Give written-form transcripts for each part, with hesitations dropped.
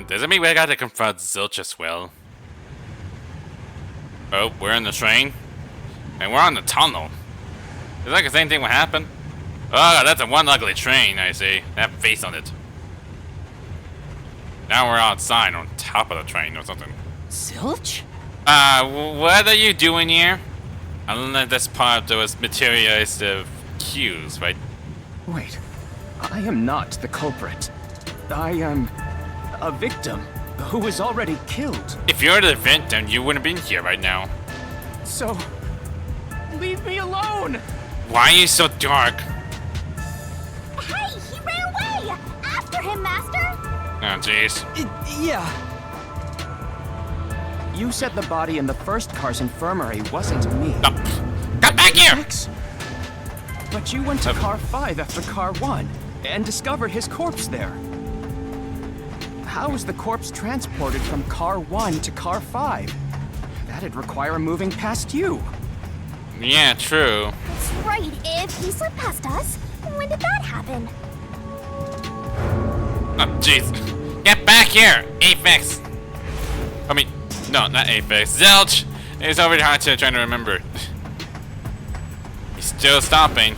Does it mean we gotta confront Zilch as well? Oh, we're in the train? And we're on the tunnel. Is like the same thing will happen? Oh, that's a one ugly train, I see. That face on it. Now we're outside on top of the train or something. Zilch? What are you doing here? I don't know if that's part of those materialized cues, right? Wait, I am not the culprit. I am a victim who was already killed. If you're the victim, you wouldn't have been here right now. So, leave me alone! Why are you so dark? Hey, he ran away! After him, Master! Oh, jeez. Yeah. You said the body in the first car's infirmary wasn't me. No. Come back here! X? But you went to car 5 after car 1 and discovered his corpse there. How was the corpse transported from car 1 to car 5? That'd require moving past you. Yeah, true. That's right, if he slipped past us, when did that happen? Oh, jeez. Get back here, Apex! I mean, no, not Apex. Zilch! It's already hard to trying to remember. He's still stopping.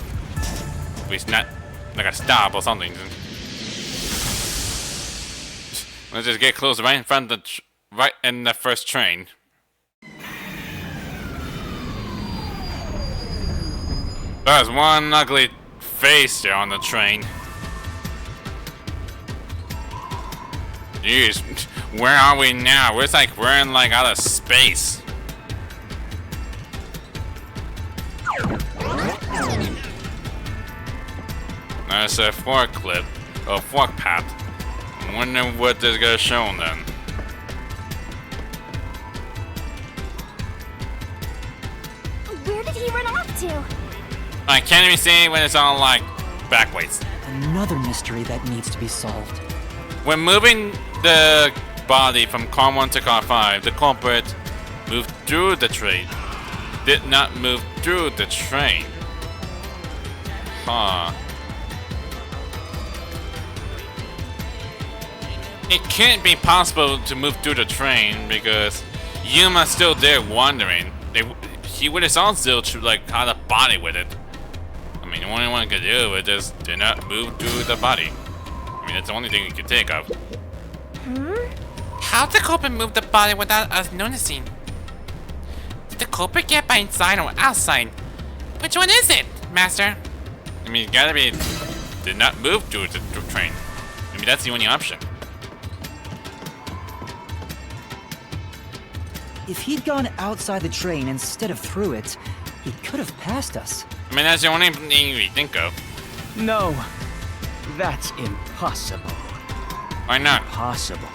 He's not like a stop or something. Let's just get close right in front of the right in the first train. There's one ugly face there on the train. Jeez, where are we now? It's like we're in like out of space. There's a fork clip, or fork path. I wonder what this guy's showing then. Where did he run off to? I can't even see when it's on like backwards. Another mystery that needs to be solved. When moving the body from car 1 to car 5, the culprit moved through the train. Did not move through the train. Huh. It can't be possible to move through the train because Yuma's still there wandering. He would have saw Zilch like had a body with it. I mean, the only one could do is just did not move through the body. I mean, that's the only thing you can think of. How'd the culprit move the body without us noticing? Did the culprit get by inside or outside? Which one is it, Master? I mean, it gotta be did not move through the train. I mean, that's the only option. If he'd gone outside the train instead of through it, he could have passed us. I mean, that's the only thing we think of. No, that's impossible. Why not? Impossible.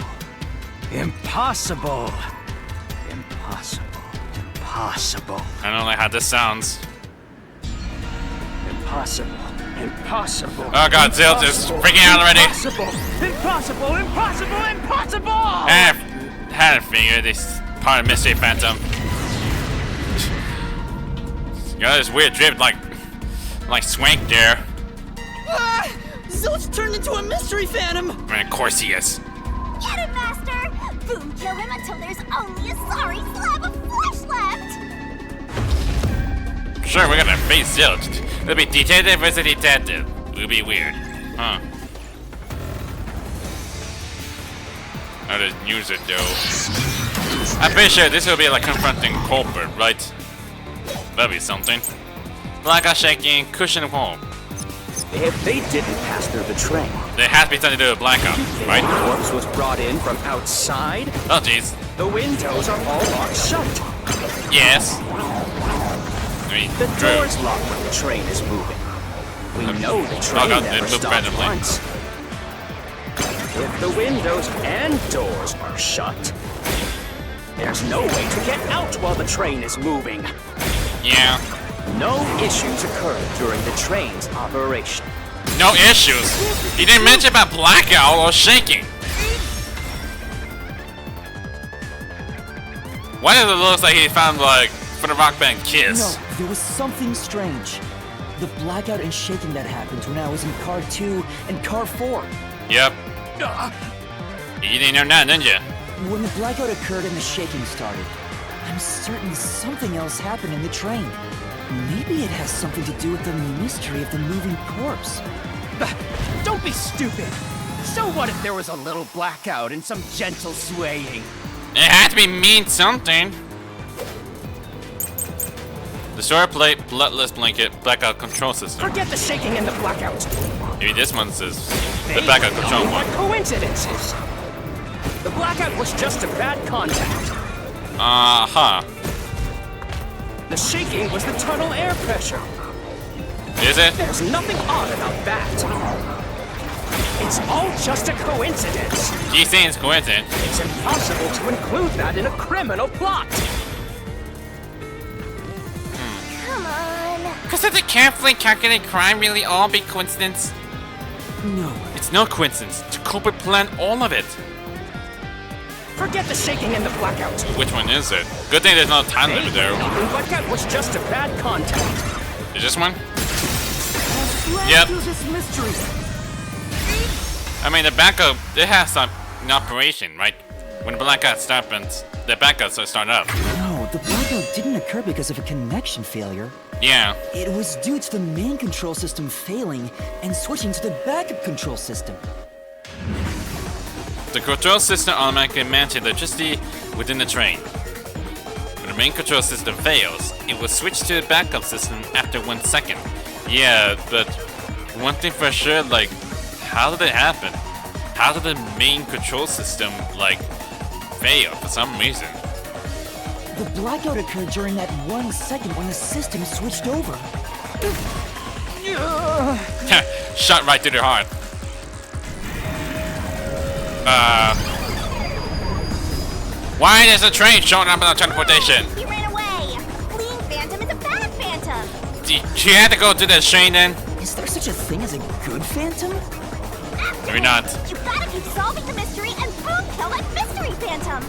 Impossible. Impossible. Impossible. I don't like how this sounds. Impossible. Impossible. Oh god, Zilch is freaking out already. Impossible. Impossible. Impossible. Impossible. I had to figure this part of Mystery Phantom. You got this weird drip like swank there. Zilch turned into a mystery phantom! I mean, of course he is. Get him, Master! Boom, kill him until there's only a sorry slab of flesh left! Sure, we're gonna face Zilch. It'll be detective versus detective. It'll be weird. Huh. I'll just use it though. I'm pretty sure this will be like confronting culprit, right? That'll be something. Blackout shaking, cushion home. If they didn't pass through the train, There has to be something to do with blackout, right? the corpse was brought in from outside. Oh jeez. The windows are all locked shut. Yes. I mean, The true. door's locked when the train is moving. We know the train God, it never moved stops randomly. once. If the windows and doors are shut, there's no way to get out while the train is moving. Yeah. No issues occurred during the train's operation. No issues. He didn't mention about blackout or shaking. Why does it look like he found like from the rock band Kiss? No, there was something strange. The blackout and shaking that happened when I was in car 2 and car 4. Yep. You didn't know that, didn't you? When the blackout occurred and the shaking started, I'm certain something else happened in the train. Maybe it has something to do with the mystery of the moving corpse. Don't be stupid! So what if there was a little blackout and some gentle swaying? It had to be mean something. The story plate, bloodless blanket, blackout control system. Forget the shaking and the blackout. Maybe this one says the blackout control What one. coincidences? The blackout was just a bad contact. Uh-huh. The shaking was the tunnel air pressure. Is it? There's nothing odd about that. It's all just a coincidence. Do you think it's coincidence? It's impossible to include that in a criminal plot. Come on. Could such a carefully calculated crime really all be coincidence? No. It's no coincidence. The culprit planned all of it. Forget the shaking and the blackout. Which one is it? Good thing there's no time limit there. The blackout was just a bad contact. Is this one? Let's Yep. do this mystery. I mean, the backup, it has some an operation, right? When the blackout happens, the backups are start up. No, the blackout didn't occur because of a connection failure. Yeah. It was due to the main control system failing and switching to the backup control system. The control system automatically manages electricity within the train. When the main control system fails, it will switch to the backup system after 1 second. Yeah, but one thing for sure, like, how did it happen? How did the main control system, like, fail for some reason? The blackout occurred during that 1 second when the system switched over. Shot right through their heart. Why is the train showing up in the transportation? He ran away. Fleeing Phantom is a bad Phantom. She had to go to the train then? Is there such a thing as a good phantom? Maybe not. You gotta keep solving the mystery and boom kill that Mystery Phantom.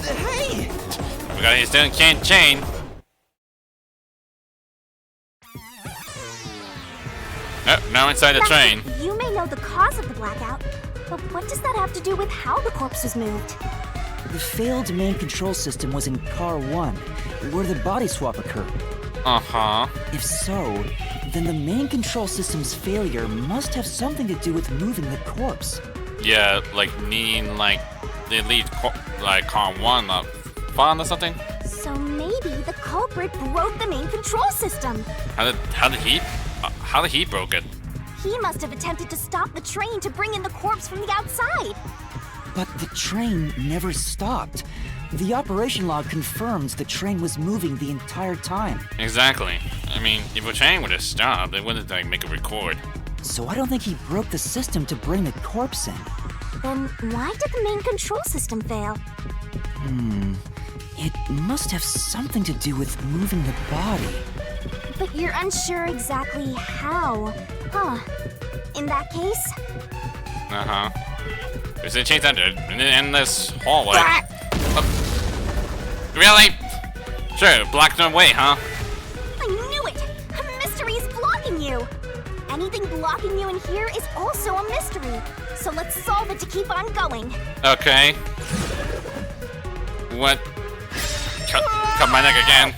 Hey! We got his still can't chain. Oh, now inside the train. You may know the cause of the blackout, but what does that have to do with how the corpse was moved? The failed main control system was in Car 1, where the body swap occurred. Uh-huh. If so, then the main control system's failure must have something to do with moving the corpse. Yeah, like needing like they lead like car 1 up fun or something. So maybe the culprit broke the main control system. How did he broke it? He must have attempted to stop the train to bring in the corpse from the outside. But the train never stopped. The operation log confirms the train was moving the entire time. Exactly. I mean, if a train would have stopped, they wouldn't like make a record. So I don't think he broke the system to bring the corpse in. Then why did the main control system fail? It must have something to do with moving the body. But you're unsure exactly how. Huh. In that case, Uh-huh. There's a change under it, in an endless hallway. Really? Sure, blocked no way, huh? I knew it! A mystery is blocking you! Anything blocking you in here is also a mystery. So let's solve it to keep on going. Okay. What? Cut my neck again.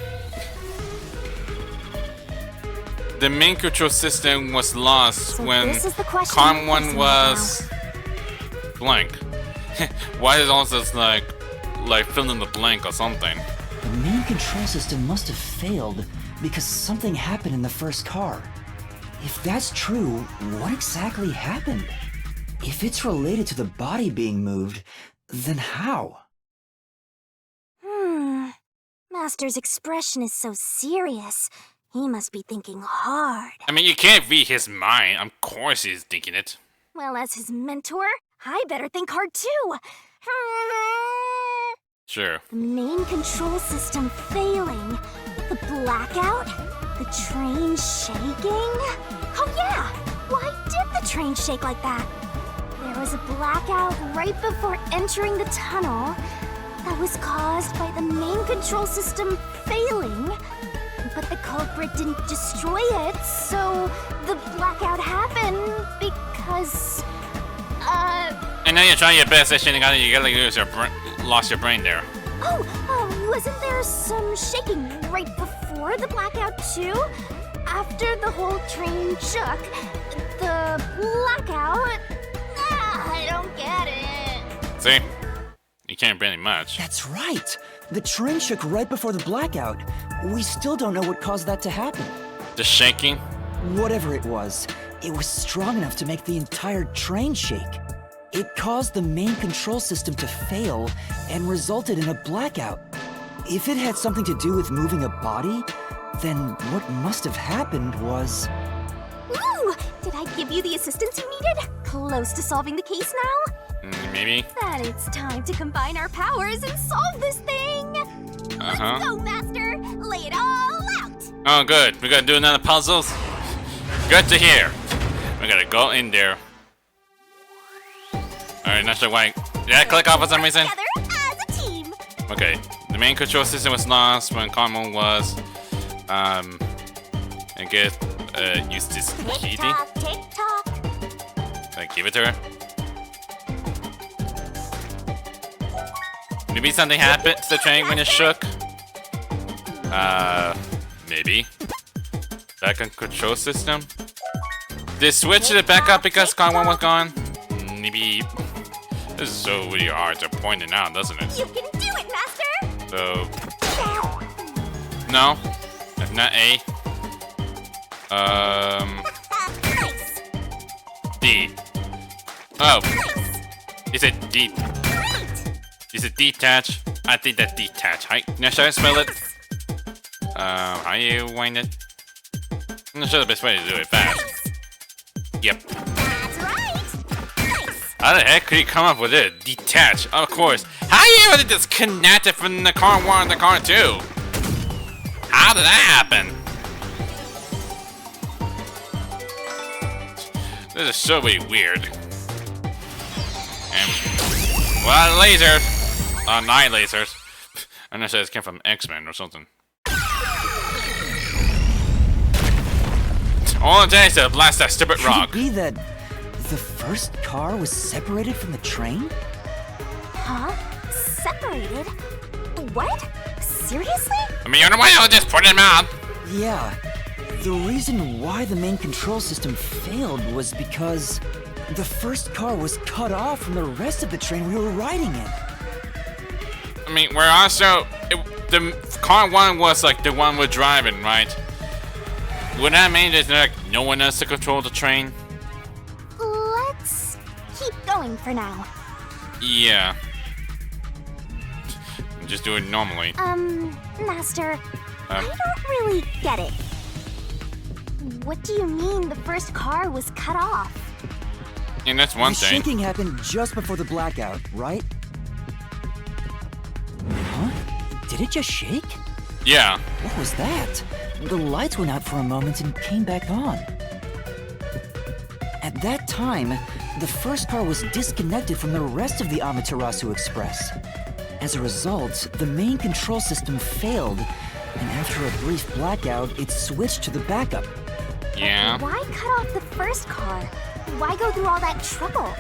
The main control system was lost So when this is the question Car I'm 1 facing was blank. Why is all this like fill in the blank or something? The main control system must have failed because something happened in the first car. If that's true, what exactly happened? If it's related to the body being moved, then how? Master's expression is so serious. He must be thinking hard. I mean, you can't read his mind. Of course he's thinking it. Well, as his mentor, I better think hard too. Sure. The main control system failing. The blackout? The train shaking? Oh yeah! Why did the train shake like that? There was a blackout right before entering the tunnel that was caused by the main control system failing. But the culprit didn't destroy it, so the blackout happened because I know you're trying your best, Shinigami. You gotta lose your lost your brain there. Wasn't there some shaking right before the blackout too? After the whole train shook, the blackout... I don't get it. See? You can't brain much. That's right. The train shook right before the blackout. We still don't know what caused that to happen. The shaking? Whatever it was strong enough to make the entire train shake. It caused the main control system to fail and resulted in a blackout. If it had something to do with moving a body, then what must have happened was... Ooh! Did I give you the assistance you needed? Close to solving the case now? Maybe. Then it's time to combine our powers and solve this thing! Let's go, Master! Lay it all out! Oh, good. We gotta do another puzzles? Good to hear. We gotta go in there. Alright, not sure why. Did I click off for some reason? Together as a team! Okay. The main control system was lost when Carmel was, I guess, used this key thing. Tick-tock. Like, give it to her. Maybe something happened to the train when it shook. Maybe. Back on control system. Did it switch to the backup because Con1 was gone? Maybe. This is so really hard to point it out, doesn't it? You can do it, Master! So. No. If not A. Nice! D. Oh. Nice! Is it D? Great! Is it detach? I think that detach. Hi. Now should I spell it? How you wind it? I'm not sure the best way to do it fast. Yep. That's right! Nice! How the heck could you come up with it? Detach, of course. How you able to disconnect it from the car 1 and the car 2? How did that happen? This is so really weird. And well, lasers. Night lasers. I'm not sure this came from X-Men or something. All it takes to blast that stupid rock. Could it be that the first car was separated from the train? Huh? Separated? What? Seriously? I mean, you know why I just put him out? Yeah. The reason why the main control system failed was because the first car was cut off from the rest of the train we were riding in. I mean, we're also... the car 1 was like the one we're driving, right? Would that mean there's like no one else to control the train? Let's keep going for now. Yeah. Just do it normally. Master, I don't really get it. What do you mean the first car was cut off? And that's one The thing. shaking happened just before the blackout, right? Huh? Did it just shake? Yeah. What was that? The lights went out for a moment and came back on. At that time, the first car was disconnected from the rest of the Amaterasu Express. As a result, the main control system failed, and after a brief blackout, it switched to the backup. Yeah. Why cut off the first car? Why go through all that trouble?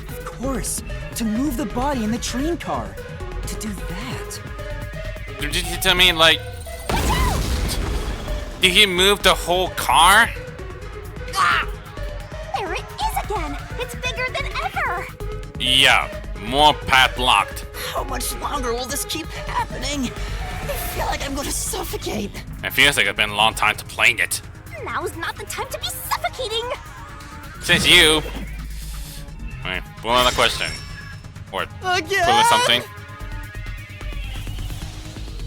Of course, to move the body in the train car. To do that. Did you tell me, like... Did he move the whole car? Ah! There it is again! It's bigger than ever! Yeah. More padlocked. How much longer will this keep happening? I feel like I'm going to suffocate. It feels like it's been a long time to playing it. Now's not the time to be suffocating! Since you... Wait, one other question. Or pull something.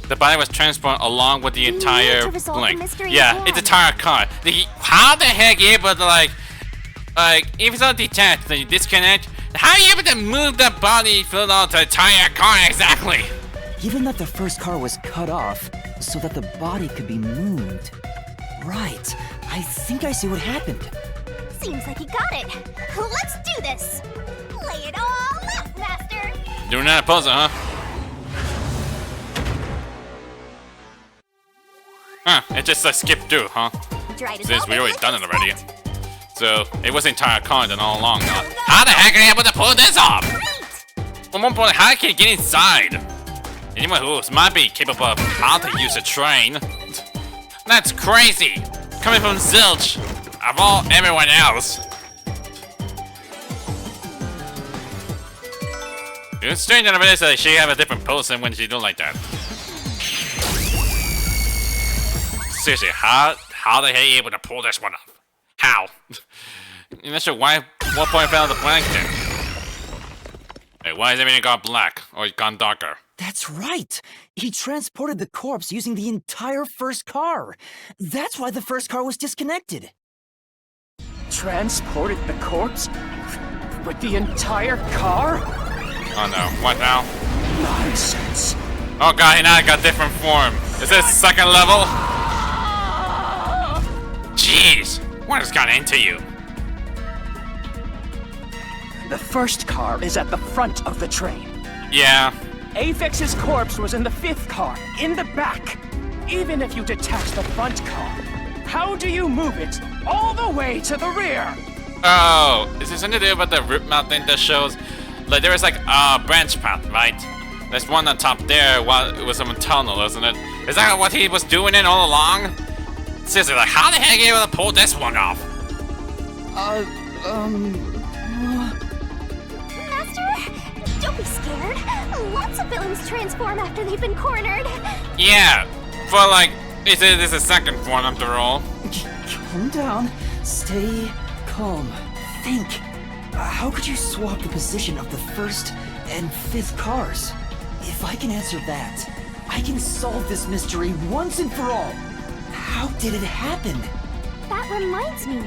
The body was transported along with the entire to resolve the blink. mystery Yeah, again. it's entire car. How the heck you able to like if it's not detached, then you disconnect. How are you able to move the body through the entire car exactly? Given that the first car was cut off so that the body could be moved. Right, I think I see what happened. Seems like you got it. Let's do this! Lay it all out, Master! Doing that puzzle, huh? Huh, it just skipped through, huh? Try to Since solve we it already like done it already. expect. So it was the entire car then all along. How the heck are you able to pull this off? Well, more importantly, how can you get inside? Anyone who might be capable of how to use a train. That's crazy! Coming from Zilch, of all everyone else. It's strange enough it is that she have a different pose than when she do like that. Seriously, how the hell are you able to pull this one off? How? You're not sure why what point fell the blank then. Hey, why is everything gone black or gone darker? That's right! He transported the corpse using the entire first car. That's why the first car was disconnected. Transported the corpse? With the entire car? Oh no, what now? Nonsense. Oh god, he now got different form. Is this second level? Jeez, what has got into you? The first car is at the front of the train. Yeah. Apex's corpse was in the fifth car, in the back. Even if you detach the front car, how do you move it all the way to the rear? Oh, is there something to do about the rip map thing that shows? Like there is like a branch path, right? There's one on top there while it was some tunnel, isn't it? Is that what he was doing it all along? Seriously, like how the heck are you able to pull this one off? Master, don't be scared. Lots of villains transform after they've been cornered. Yeah, but like, this is a second form after all. Calm down. Stay calm. Think. How could you swap the position of the first and fifth cars? If I can answer that, I can solve this mystery once and for all. How did it happen? That reminds me.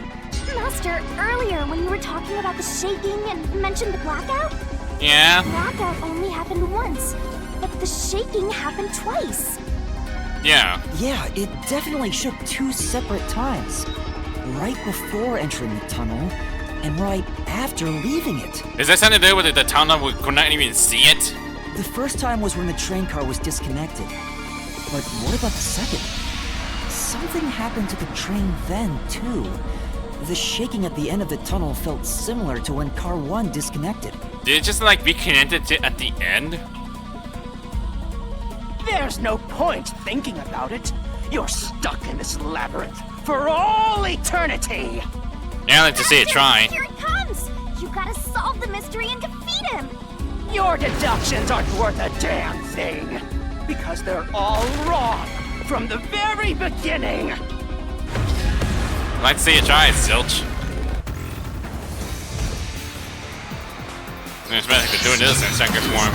Master, earlier when you were talking about the shaking and mentioned the blackout, Yeah? blackout only happened once, but the shaking happened twice. Yeah. Yeah, it definitely shook two separate times. Right before entering the tunnel, and right after leaving it. Is that something to do with the tunnel? We could not even see it? The first time was when the train car was disconnected. But what about the second? Something happened to the train then, too. The shaking at the end of the tunnel felt similar to when car 1 disconnected. Did it just like be connected to at the end? There's no point thinking about it. You're stuck in this labyrinth for all eternity. Yeah, I'd like to see it try. Here it comes! You gotta solve the mystery and defeat him! Your deductions aren't worth a damn thing, because they're all wrong from the very beginning. I'd like to see it try, Zilch. I expect to doing this in second form,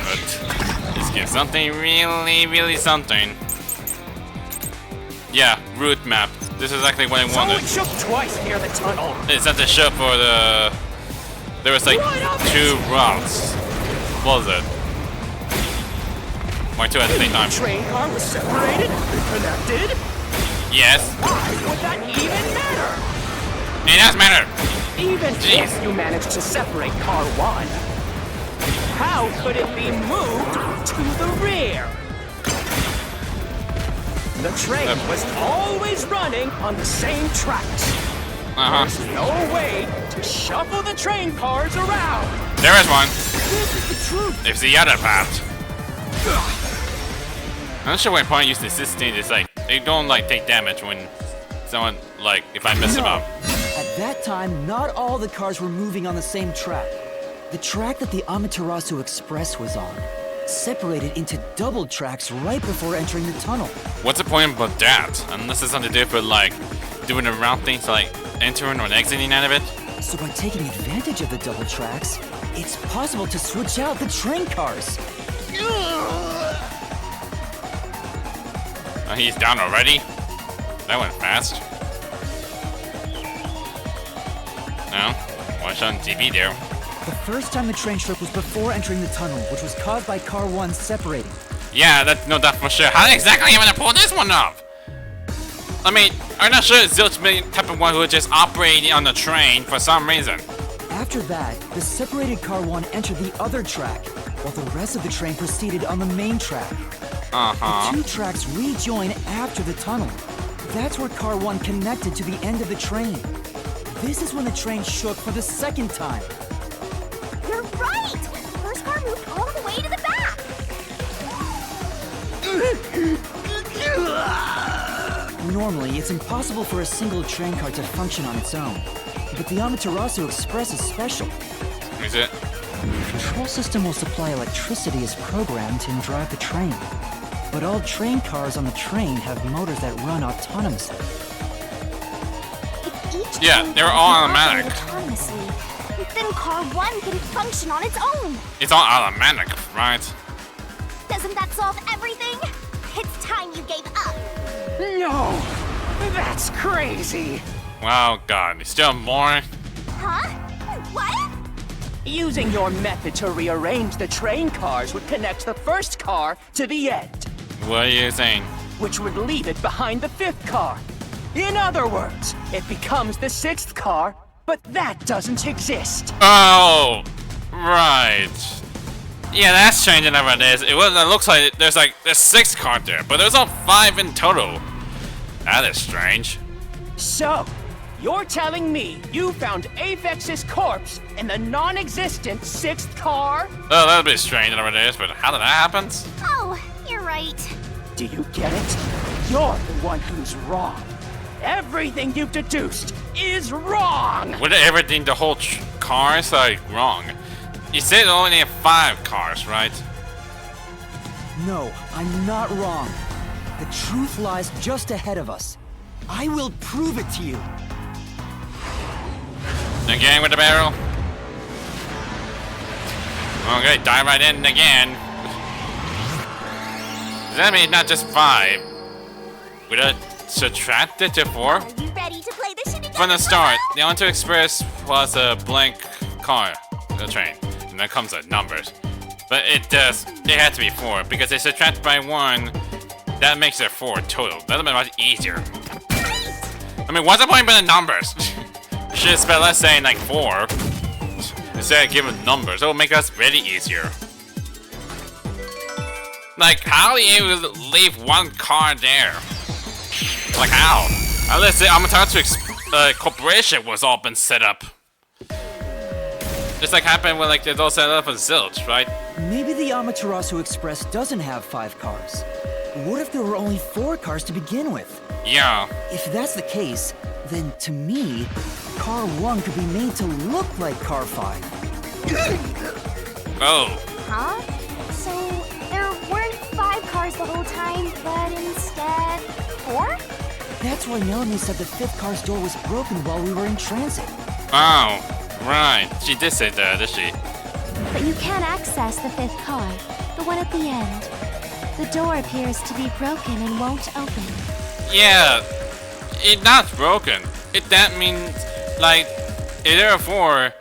but let's get something really something. Yeah, route map. This is exactly what I wanted. So it shook twice near the tunnel. It's at the show for the. There was like two routes. What was it? Or two at the same time. The train car was separated and connected. Yes. Why would that even matter? It does matter. Even if you managed to separate car 1, how could it be moved to the rear? The train was always running on the same tracks. There's no way to shuffle the train cars around. There is one. This is the truth. It's the other path. I'm not sure what point I use the assistant. It's like they don't like take damage when someone like if I mess them up. At that time, not all the cars were moving on the same track. The track that the Amaterasu Express was on separated into double tracks right before entering the tunnel. What's the point about that? Unless it's something to do with like doing the round things like entering or exiting out of it. So by taking advantage of the double tracks, it's possible to switch out the train cars. Oh, he's down already? That went fast. No? Watch on TV there. The first time the train shook was before entering the tunnel, which was caused by car 1 separating. Yeah, that for sure. How exactly are you gonna pull this one off? I mean, I'm not sure Zilch may be the type of one who would just operate on the train for some reason. After that, the separated car 1 entered the other track, while the rest of the train proceeded on the main track. The two tracks rejoin after the tunnel. That's where car 1 connected to the end of the train. This is when the train shook for the second time. You're right! The first car moved all the way to the back! Normally, it's impossible for a single train car to function on its own. But the Amaterasu Express is special. Is it? The control system will supply electricity as programmed and drive the train. But all train cars on the train have motors that run autonomously. If each Yeah, train they're car all can operate automatic. autonomously, then car 1 can function on its own. It's all automatic, right? Doesn't that solve everything? It's time you gave up. No! That's crazy! Wow, God, still more? Huh? What? Using your method to rearrange the train cars would connect the first car to the end, What are you saying? which would leave it behind the fifth car. In other words, it becomes the sixth car, but that doesn't exist. Oh, right. Yeah, that's changing nowadays. It looks like there's 6 cards there, but there's all 5 in total. That is strange. So, you're telling me you found Aphex's corpse in the non-existent sixth car? Oh, that'd be strange nowadays, but how did that happen? Oh, you're right. Do you get it? You're the one who's wrong. Everything you've deduced is wrong! With everything, the whole car is wrong. You said only have 5 cars, right? No, I'm not wrong. The truth lies just ahead of us. I will prove it to you. Again with the barrel. Okay, dive right in again. Does that mean not just 5? Would I subtract it to 4? Are you ready to play the Shinigami? From the start, the Onto Express was a blank car, the train, and then comes the numbers. But it had to be 4, because they subtract by 1, that makes it 4 total. That'll be much easier. I mean, what's the point of the numbers? Should have spent less saying 4, instead of giving numbers. It'll make us really easier. How are you able to leave 1 car there? How? Unless the Amaterasu Corporation was all been set up. Just happened when it's all set up in Zilch, right? Maybe the Amaterasu Express doesn't have 5 cars. What if there were only 4 cars to begin with? Yeah. If that's the case, then to me, Car 1 could be made to look like Car 5. Oh. Huh? So there weren't 5 cars the whole time, but instead 4? That's why Melanie said the 5th car's door was broken while we were in transit. Oh. Right. She did say that, did she? But you can't access the 5th car, the one at the end. The door appears to be broken and won't open. Yeah. It's not broken. That means, if there are 4,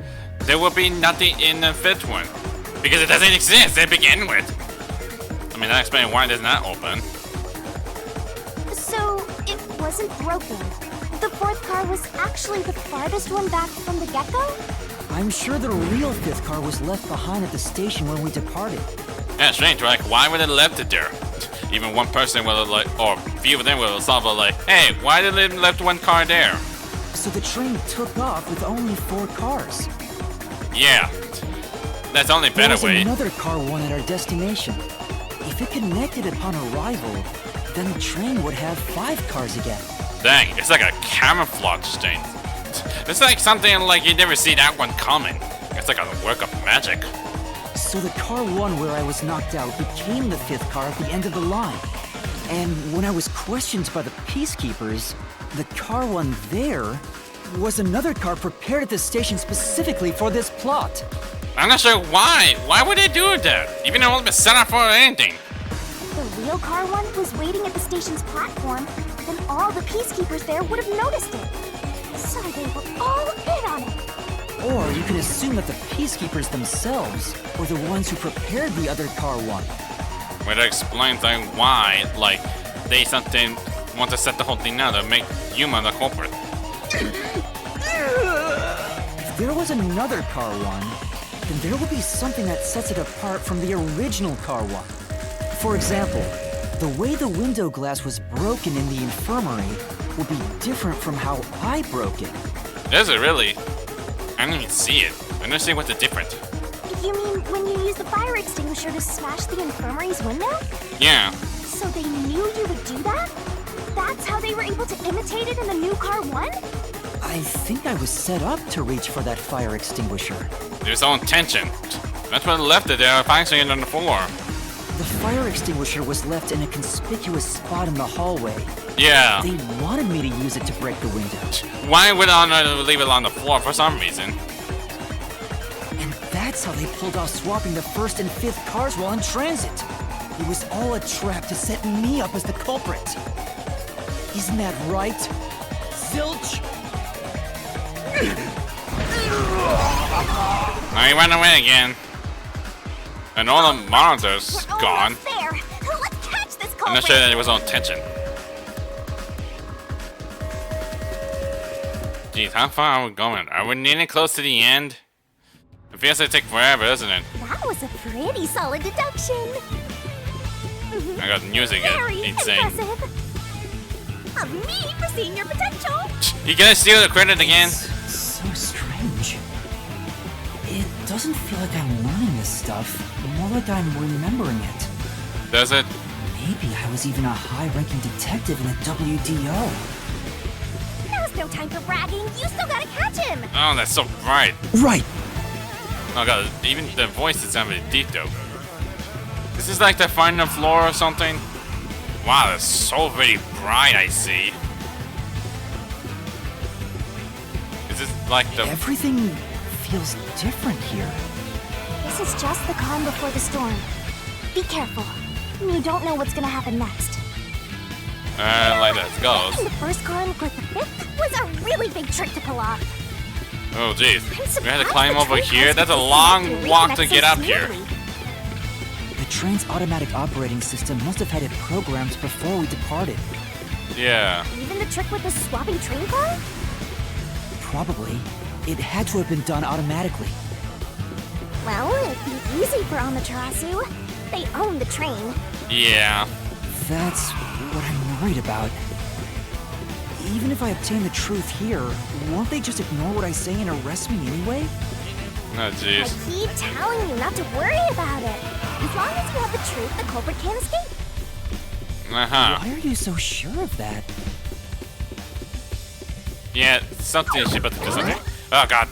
there will be nothing in the 5th one. Because it doesn't exist to begin with. I mean, that explains why it does not open. So it wasn't broken. The 4th car was actually the farthest one back from the get-go? I'm sure the real 5th car was left behind at the station when we departed. Yeah, strange, right? Why would they left it there? Even one person will or few of them will solve hey, why did they left 1 car there? So the train took off with only 4 cars. Yeah. That's the only There better was way. another Car 1 at our destination. If it connected upon arrival, then the train would have 5 cars again. Dang, it's like a camouflage thing. It's something you never see that one coming. It's like a work of magic. So the Car 1 where I was knocked out became the 5th car at the end of the line. And when I was questioned by the Peacekeepers, the Car 1 there was another car prepared at the station specifically for this plot. I'm not sure why. Why would they do that? Even though it wasn't set up for anything. The real car 1 was waiting at the station's platform, then all the peacekeepers there would have noticed it. So they were all in on it. Or you can assume that the Peacekeepers themselves were the ones who prepared the other Car 1. Which explains why, they want to set the whole thing out to make Yuma the culprit. If there was another Car 1, then there will be something that sets it apart from the original Car 1. For example, the way the window glass was broken in the infirmary will be different from how I broke it. Does it really? I didn't even see it. I don't see what's the difference. You mean when you use the fire extinguisher to smash the infirmary's window? Yeah. So they knew you would do that? That's how they were able to imitate it in the new car 1? I think I was set up to reach for that fire extinguisher. There's no intention. That's what left it there, finding it on the floor. The fire extinguisher was left in a conspicuous spot in the hallway. Yeah. They wanted me to use it to break the window. Why would I leave it on the floor for some reason? And that's how they pulled off swapping the first and fifth cars while in transit. It was all a trap to set me up as the culprit. Isn't that right, Zilch? Now he ran away again. And all the monitors We're gone. almost there. Let's catch this culprit. I'm not sure that it was on tension. Jeez, how far are we going? Are we nearly close to the end? It feels like it take forever, doesn't it? That was a pretty solid deduction. I got music Very insane. impressive. Of me foreseeing your potential. You gonna steal the credit again? It's so strange. It doesn't feel like I'm learning this stuff, more like I'm remembering it. Does it? Maybe I was even a high-ranking detective in the WDO. Now's no time for bragging. You still gotta catch him. Oh, that's so bright. Right. Oh god, even the voice is sounding deep though. This is like the final floor or something. Wow, that's so very bright, I see. Is this like the... Everything feels different here. This is just the calm before the storm. Be careful. You don't know what's gonna happen next. like that goes. Making the first car look like the fifth was a really big trick to pull off. Oh jeez, I'm we had to surprised climb the over train here? has That's a the long system to walk to reconnect get so up here. smoothly. The train's automatic operating system must have had it programmed before we departed. Yeah. Even the trick with the swapping train car? Probably. It had to have been done automatically. Well, it'd be easy for Amaterasu. They own the train. Yeah. That's what I'm worried about. Even if I obtain the truth here, won't they just ignore what I say and arrest me anyway? Oh I jeez. keep telling you not to worry about it. As long as you have the truth, the culprit can't escape. Uh-huh. Why are you so sure of that? Yeah, something is about to do something. Oh god.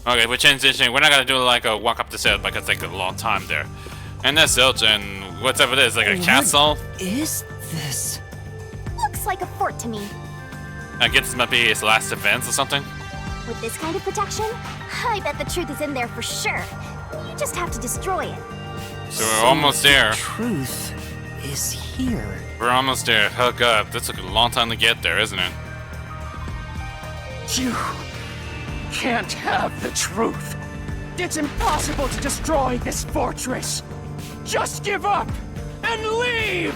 Okay, we're transitioning. We're not gonna do like a walk up the stairs because it's like a long time there. And that's Zilch, and whatever it is, like a castle. What is this? Looks like a fort to me. I guess this might be his last defense or something. With this kind of protection, I bet the truth is in there for sure. You just have to destroy it. So we're almost there. The truth is here. We're almost there. Hook up. This took a long time to get there, isn't it? You can't have the truth. It's impossible to destroy this fortress. Just give up and leave!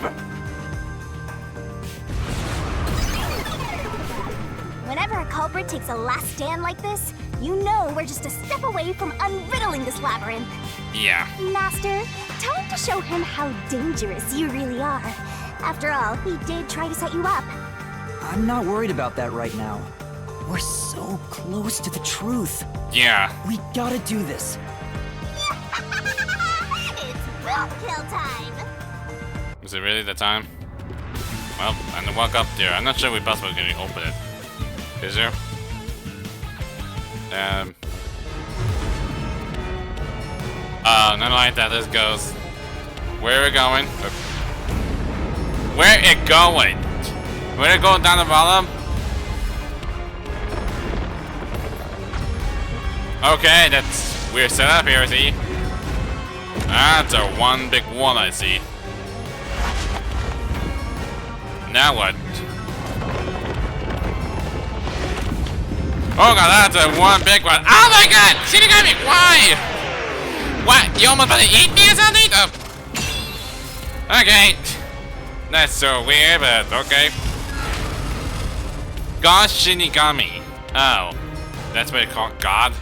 Whenever a culprit takes a last stand like this, you know we're just a step away from unriddling this labyrinth. Yeah. Master, time to show him how dangerous you really are. After all, he did try to set you up. I'm not worried about that right now. We're so close to the truth. Yeah. We gotta do this. It's roadkill time! Is it really the time? Well, I'm gonna walk up there. I'm not sure we possibly can open it. Is there? Oh, nothing like that. This goes. Where are we going? Where it going? Where it going down the bottom? Okay, that's weird setup here, I see. That's a one big wall, I see. Now what? Oh god, that's a one big one. Oh my god! Shinigami, why? What? You almost about to eat me or something? Oh. Okay. That's so weird, but okay. God Shinigami. Oh. That's what you call God?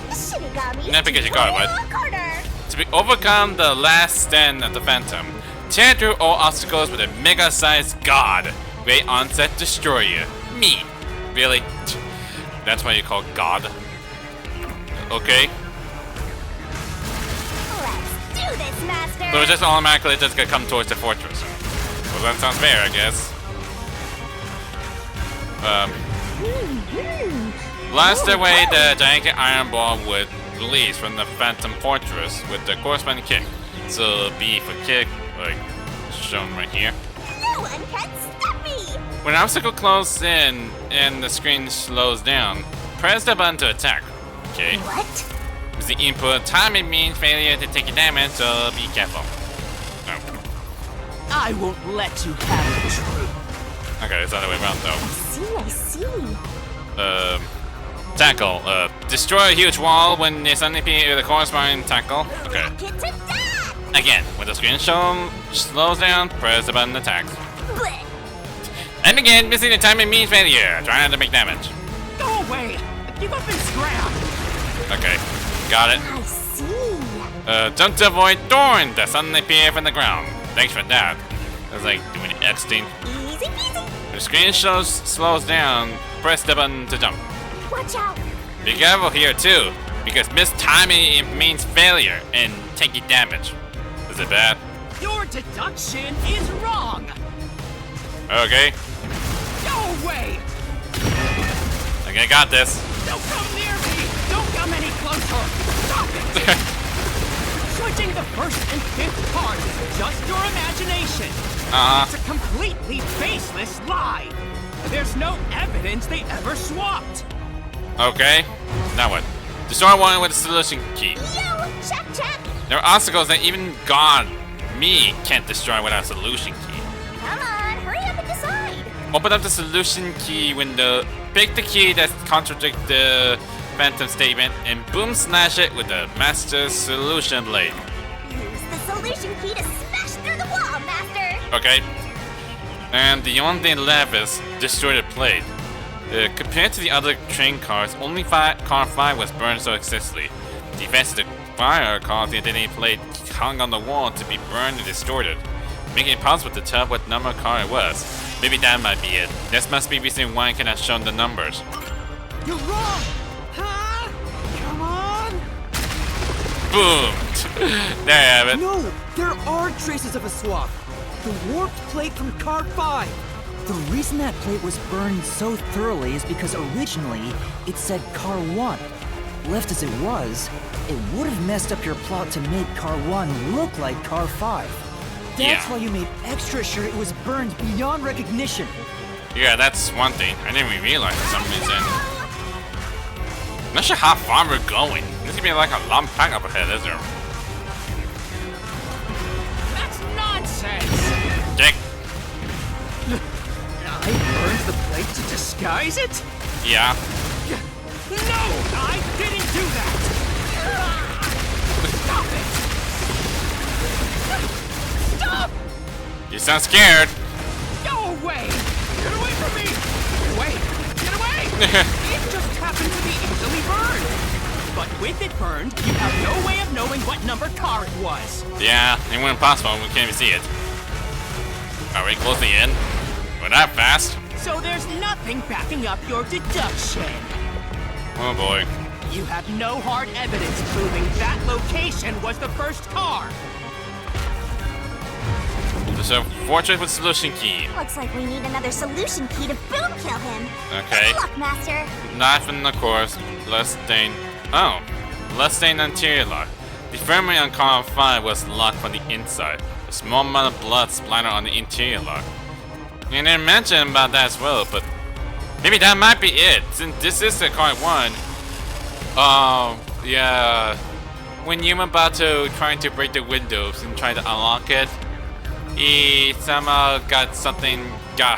Shinigami, Not because you got it, but harder. to overcome the last stand of the Phantom. Tear through all obstacles with a mega-sized God. Great onset destroyer. Me. Really? That's what you call God? Okay. Let's do this, Master! So it's just automatically just gonna come towards the fortress. Well, that sounds fair, I guess. Blast away the gigantic iron ball would release from the Phantom Fortress with the corresponding kick. So B for kick, like shown right here. No one can stop me! When an obstacle closes in and the screen slows down, press the button to attack. Okay. What? With the input, timing means failure to take damage, so be careful. Oh. I won't let you have the truth. Okay, it's the other way around though. I see. Tackle. Destroy a huge wall when they suddenly appear with a corresponding tackle. Okay. Rocket to that! Again, when the screen slows down, press the button to attack. Blech. And again, missing the timing means failure. Try not to make damage. Go away! Give up and scram! Okay, got it. I see. Jump to avoid thorns that suddenly appear from the ground. Thanks for that. That's like doing an X thing. Easy peasy. When the screen slows down, press the button to jump. Watch out. Be careful here too, because mistiming means failure and taking damage. Is it bad? Your deduction is wrong! Okay. Go away! Okay, got this. Don't come near me! Don't come any closer! Stop it! Switching the first and fifth cards is just your imagination. It's a completely baseless lie. There's no evidence they ever swapped. Okay. Now what? Destroy one with a solution key. Yo, check, check. There are obstacles that even God, me, can't destroy without a solution key. Come on, hurry up and decide. Open up the solution key window, pick the key that contradicts the Phantom statement, and boom slash it with the Master Solution Blade. Use the solution key to smash through the wall, Master. Okay. And the only thing left is destroy the plate. Compared to the other train cars, only car 5 was burned so excessively. The events of the fire caused the identity plate hung on the wall to be burned and distorted, making it impossible to tell what number car it was. Maybe that might be it. This must be the reason why I cannot show the numbers. You're wrong! Huh? Come on! Boom! There you have it. No, there are traces of a swap. The warped plate from car 5. The reason that plate was burned so thoroughly is because originally it said car 1. Left as it was, it would have messed up your plot to make car 1 look like car 5. That's Yeah. why you made extra sure it was burned beyond recognition. Yeah, that's one thing. I didn't even realize for some reason. I'm not sure how far we're going. There's gonna be like a long pack up ahead, is there? That's nonsense! Dick. I burned the plate to disguise it? Yeah. No! I didn't do that! Stop it! Stop! You sound scared. Go away! Get away from me! Get away! Get away! It just happened to be easily burned! But with it burned, you have no way of knowing what number car it was. Yeah, it went impossible. We can't even see it. Are we close to the end? We're that fast? So there's nothing backing up your deduction. Oh boy. You have no hard evidence proving that location was the first car. There's a fortress with solution key. Looks like we need another solution key to boom kill him. Okay. Good luck, Master. Knife in the course. Less stain. Oh. Less stain interior lock. The infirmary on car 5 was locked from the inside. A small amount of blood splattered on the interior lock. You didn't mention about that as well, but maybe that might be it. Since this is the car 1. Yeah. When Yuma about to trying to break the windows and trying to unlock it, he somehow got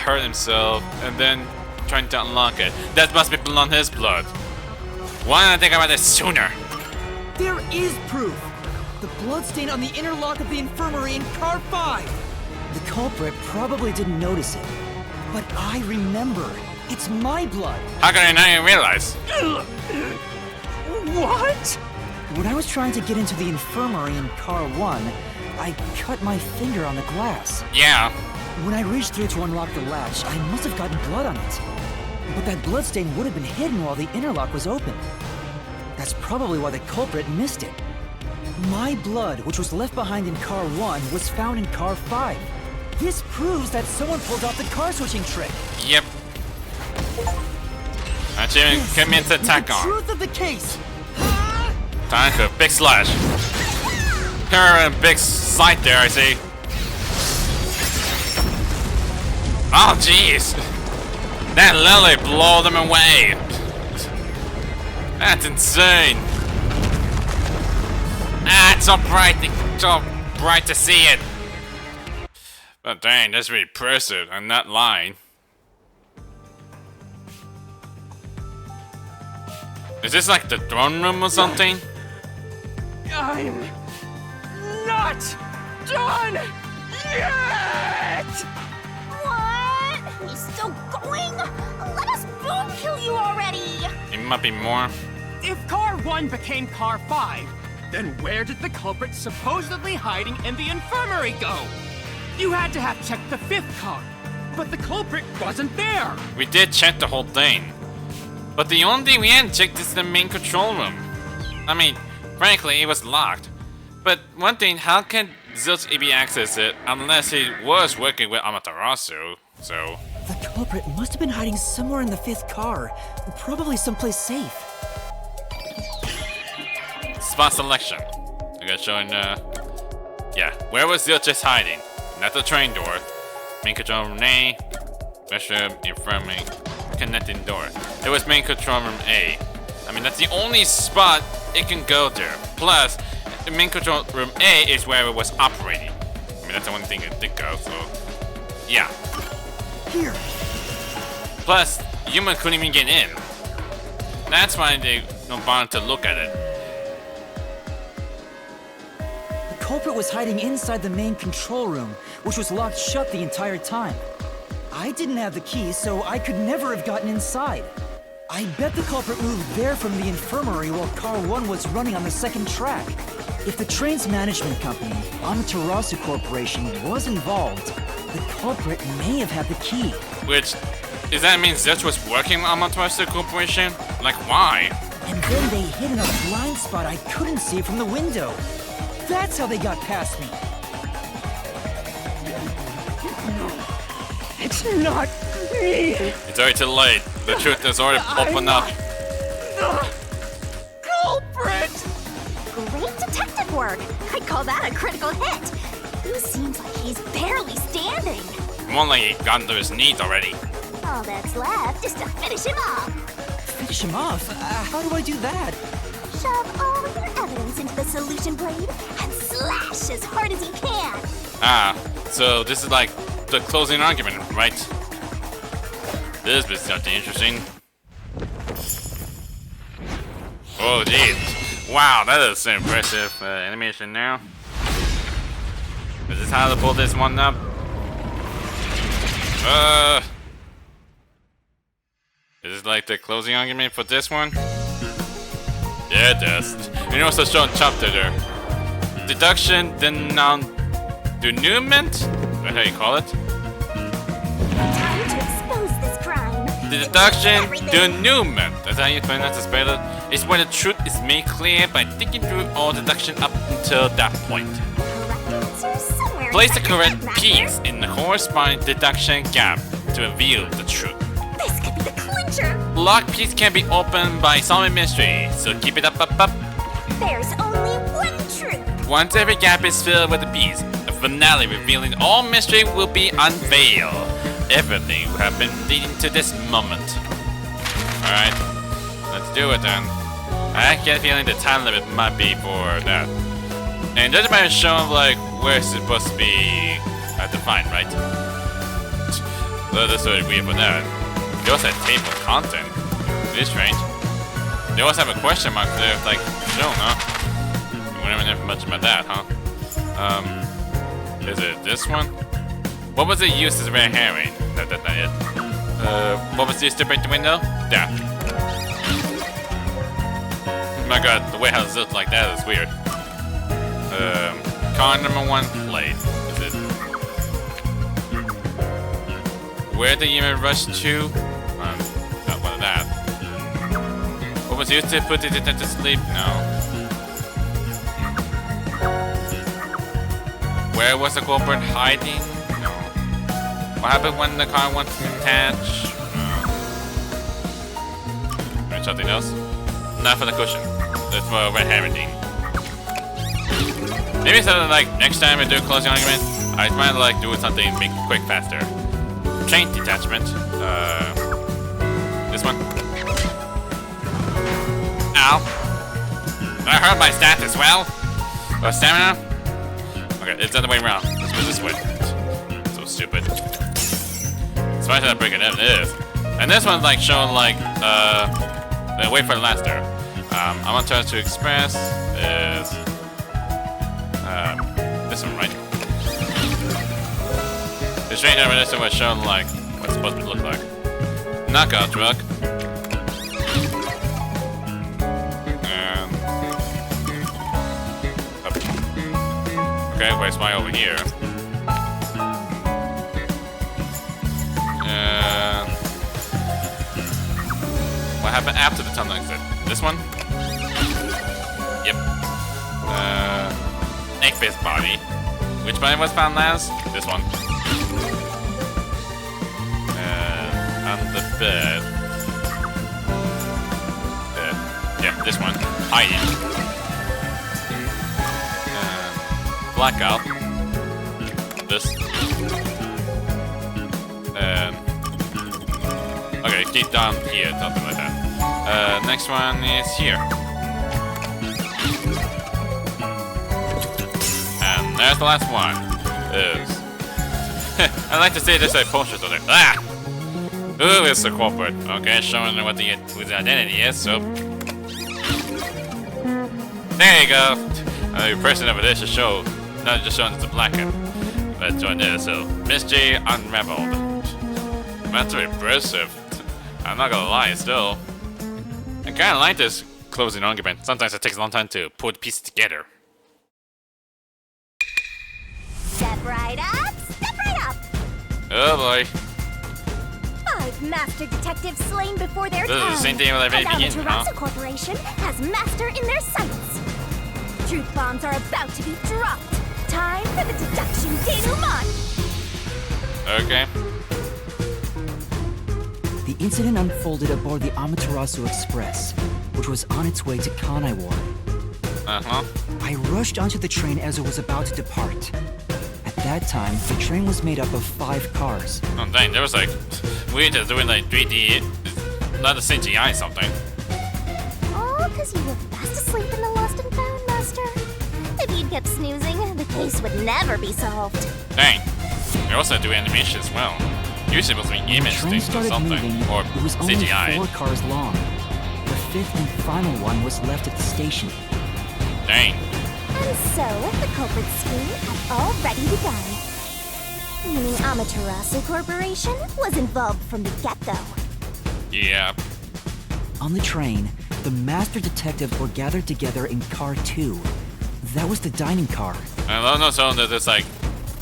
hurt himself, and then trying to unlock it. That must be on his blood. Why didn't I think about this sooner? There is proof. The bloodstain on the inner lock of the infirmary in car 5. The culprit probably didn't notice it. But I remember. It's my blood. How can I not even realize? What? When I was trying to get into the infirmary in car 1, I cut my finger on the glass. Yeah. When I reached through to unlock the latch, I must have gotten blood on it. But that bloodstain would have been hidden while the interlock was open. That's probably why the culprit missed it. My blood, which was left behind in car 1, was found in car 5. This proves that someone pulled off the car switching trick. Yep. Achievement commit to attack The on. truth of the case. Time for a big slash. Her and big sight there, I see. Oh jeez. That literally blew them away. That's insane. Ah, it's so bright to see it. But dang, that's really impressive. I'm not lying. Is this like the throne room or something? I'm not done yet! What? He's still going? Let us both kill you already! It might be more. If car 1 became car 5, then where did the culprit supposedly hiding in the infirmary go? You had to have checked the 5th car, but the culprit wasn't there. We did check the whole thing. But the only thing we hadn't checked is the main control room. I mean, frankly, it was locked. But one thing, how can Zilch be access it unless he was working with Amaterasu? So The culprit must have been hiding somewhere in the 5th car, probably someplace safe. spot selection. I got showing yeah. Where was Zilch just hiding? Not the train door. Main control room A. Restroom, infirmary, connecting door. It was main control room A. I mean, that's the only spot it can go there. Plus, the main control room A is where it was operating. I mean, that's the only thing it did go, so... yeah. Here. Plus, Yuma couldn't even get in. That's why they don't bother to look at it. The culprit was hiding inside the main control room, which was locked shut the entire time. I didn't have the key, so I could never have gotten inside. I bet the culprit moved there from the infirmary while Car 1 was running on the second track. If the train's management company, Amaterasu Corporation, was involved, the culprit may have had the key. Which, does that mean Zilch was working with Amaterasu Corporation? Like, why? And then they hid in a blind spot I couldn't see from the window. That's how they got past me. It's not me. It's already too late. The truth has already opened up. The culprit. Great detective work. I'd call that a critical hit. He seems like he's barely standing. More like he gotten to his knees already. All that's left is to finish him off. Finish him off? How do I do that? Shove all of your evidence into the solution blade and slash as hard as you can. Ah, so this is like the closing argument, right? This is something interesting. Oh, jeez. Wow, that is so impressive animation now. Is this how to pull this one up? Is this like the closing argument for this one? Yeah, it does. And you also shown chapter there. Deduction, denouement? What how you call it? Time to expose this crime. The deduction, Everything. denouement. That's how you pronounce the spell. Is when the truth is made clear by thinking through all deduction up until that point. Correct answer somewhere Place the inside correct that piece matter. in the corresponding deduction gap to reveal the truth. This could be the clincher. Locked piece can be opened by solving mystery, so keep it up. There's only one truth. Once every gap is filled with a piece, a finale revealing all mystery will be unveiled. Everything will have been leading to this moment. Alright, let's do it then. I get a feeling the time limit might be for that. And it doesn't matter showing like where it's supposed to be defined, right? Well, that's sort of weird for that. They also have table content. It is strange. They also have a question mark there, like, shown, huh? We never know much about that, huh? Is it this one? What was it used as a red herring? That's not it. What was used to break the window? That. Oh my god, the way how it looks like that is weird. Car number 1 plate. Is it? Where did Yuma rush to? was used to put the detective to sleep? No. Where was the culprit hiding? No. What happened when the car went to detach? No. Or something else? Not for the cushion. That's for red herring. Maybe instead of like next time I do a closing argument, I might like do something make it quick faster. Train detachment. This one. Ow. I hurt my stat as well. Stamina? Okay, it's the other way around. Let's put it this way. So stupid. As far as I break it in, it is. And this one's like showing like, wait for the last there. I want to express is, this one, right? The strange evidence was shown like what it's supposed to look like. Knockout drug. And up. Okay, where's my over here? And what happened after the tunnel exit? This one? Yep. Egg-based body. Which body was found last? This one. On the bed. Yeah, this one. Hiding. Blackout. This. Okay, keep down here, something like that. Next one is here. And there's the last one. Is. I like to say this like posters on there. Ah! Ooh, it's the culprit. Okay, showing what whose identity is, so. There you go! Your person over there should show, not just showing it's a blackout. But join this, so. Mystery Unraveled. That's very impressive. I'm not gonna lie, still. I kinda like this closing argument. Sometimes it takes a long time to put the pieces together. Step right up, step right up! Oh boy. 5 master detectives slain before their This is time. the same thing when I And begin, huh? Amaterasu Corporation has master in their sights. Truth bombs are about to be dropped. Time for the deduction denouement. Okay. The incident unfolded aboard the Amaterasu Express, which was on its way to Kanaiwar. Uh-huh. I rushed onto the train as it was about to depart. At that time, the train was made up of 5 cars. Oh dang, there was like, we were just doing like 3D, not a CGI something. All because you were fast asleep in the lost and found, Master. If you'd kept snoozing, the case would never be solved. Dang. They also do animation as well. Usually supposed to be When the image train things or started something, moving, or it was only CGI. 4 cars long. The 5th and final one was left at the station. Dang. And so, the culprit scheme had already begun. Meaning Amaterasu Corporation was involved from the get-go. Yeah. On the train, the master detectives were gathered together in car 2. That was the dining car. I love no so that there's like,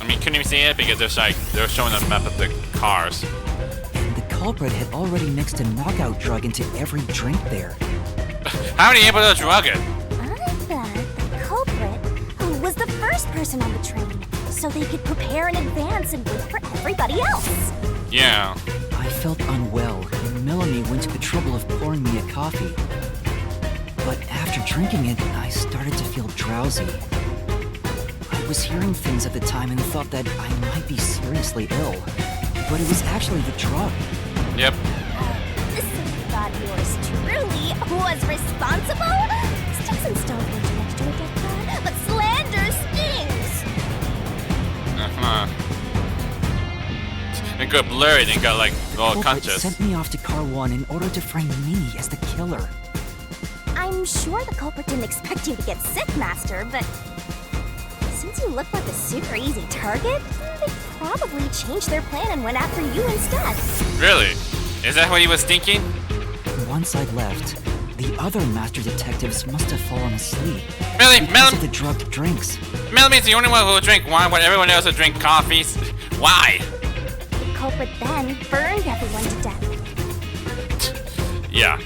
I mean, couldn't even see it because there's like, they're showing a map of the cars. And the culprit had already mixed a knockout drug into every drink there. How are you able to drug it? I thought the culprit was the first person on the train, so they could prepare in advance and wait for everybody else. Yeah. I felt unwell, and Melanie went to the trouble of pouring me a coffee. But after drinking it, I started to feel drowsy. I was hearing things at the time and thought that I might be seriously ill. But it was actually the drug. Yep. So you thought yours truly was responsible? Sticks and stones were too much to a death card, but slander stings! Uh-huh. It got blurry and got like all Culprit conscious. sent me off to car 1 in order to frame me as the killer. I'm sure the culprit didn't expect you to get sick, Master, but since you look like a super easy target, they probably changed their plan and went after you instead. Really? Is that what he was thinking? Once I'd left, the other master detectives must have fallen asleep. Really? Because of the drugged drinks. Melamie's the only one who will drink wine when everyone else will drink coffees. Why? The culprit then burned everyone to death. Yeah.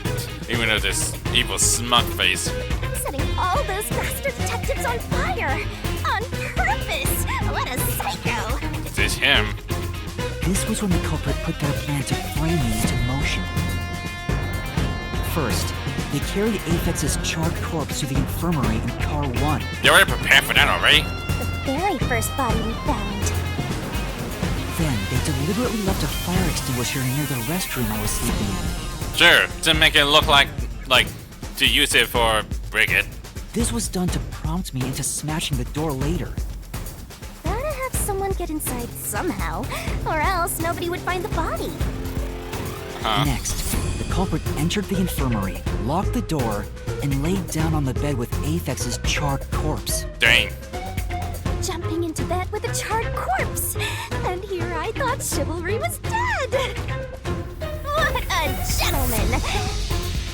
Even though this evil smug face. Setting all those master detectives on fire! On purpose! What a psycho! Is this him? This was when the culprit put their plan to frame me into motion. First, they carried Aphex's charred corpse to the infirmary in car 1. They already prepared for that already? The very first body we found. Then, they deliberately left a fire extinguisher near the restroom I was sleeping in. Sure, to make it look like to use it for Brigitte. This was done to prompt me into smashing the door later. Gotta have someone get inside somehow, or else nobody would find the body. Huh. Next, the culprit entered the infirmary, locked the door, and laid down on the bed with Aphex's charred corpse. Dang. Jumping into bed with a charred corpse! And here I thought chivalry was dead! What a gentleman!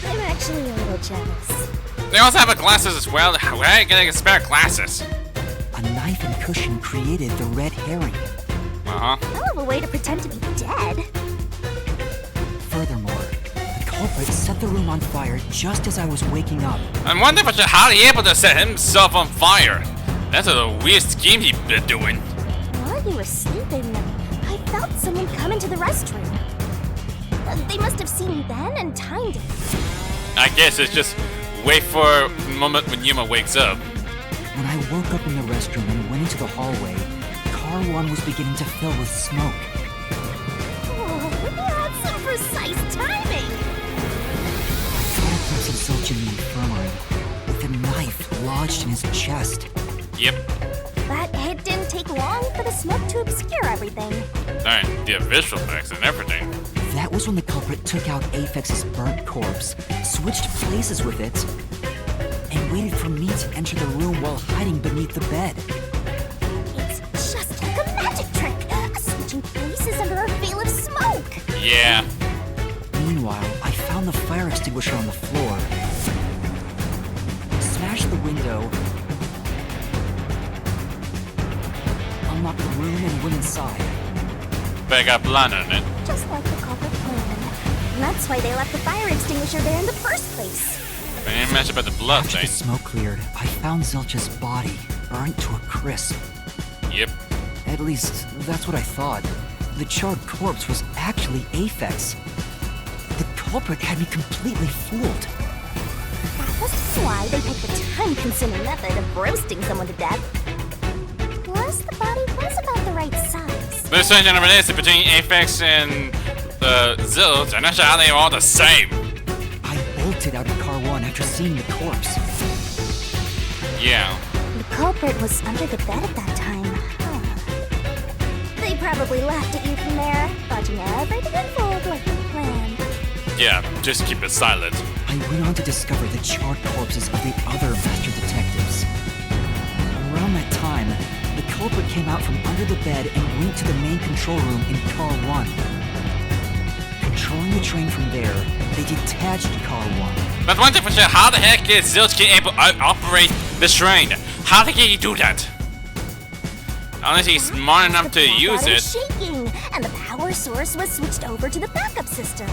I'm actually a little jealous. They also have glasses as well. Where are you getting spare glasses? A knife and cushion created the red herring. Uh-huh. Hell of a way to pretend to be dead. Furthermore, the culprit set the room on fire just as I was waking up. I'm wondering how he able to set himself on fire. That's a weird scheme he's been doing. While you were sleeping, I felt someone come into the restroom. They must have seen me then and timed it. I guess it's just wait for the moment when Yuma wakes up. When I woke up in the restroom and went into the hallway, car 1 was beginning to fill with smoke. Oh, you had some precise timing. I caught a glimpse of Zilch in the infirmary, with a knife lodged in his chest. Yep. But it didn't take long for the smoke to obscure everything. Darn, the visual effects and everything. That was when the culprit took out Aphex's burnt corpse, switched places with it, and waited for me to enter the room while hiding beneath the bed. It's just like a magic trick, switching places under a veil of smoke. Yeah. Meanwhile, I found the fire extinguisher on the floor, smashed the window, unlocked the room and went inside. But I got blood on it. Just like the culprit planned. And that's why they left the fire extinguisher there in the first place. I didn't mention about the blood After thing. the smoke cleared, I found Zilch's body, burnt to a crisp. Yep. At least, that's what I thought. The charred corpse was actually Aphex. The culprit had me completely fooled. That was why they picked the time-consuming method of roasting someone to death. Plus, the body was about the right size. But it's changing release between Aphex and Zilch, and actually how they are all the same. I bolted out of car 1 after seeing the corpse. Yeah. The culprit was under the bed at that time. They probably laughed at you from there, watching everything unfold like they planned. Yeah, just keep it silent. I went on to discover the charred corpses of the other master detectives. Around that time, the culprit came out from under the bed and went to the main control room in car 1. Controlling the train from there, they detached car 1. But one thing for sure, how the heck is Zilch able to operate the train? How the heck can he do that? Unless he's smart enough to use It it. was shaking, and the power source was switched over to the backup system.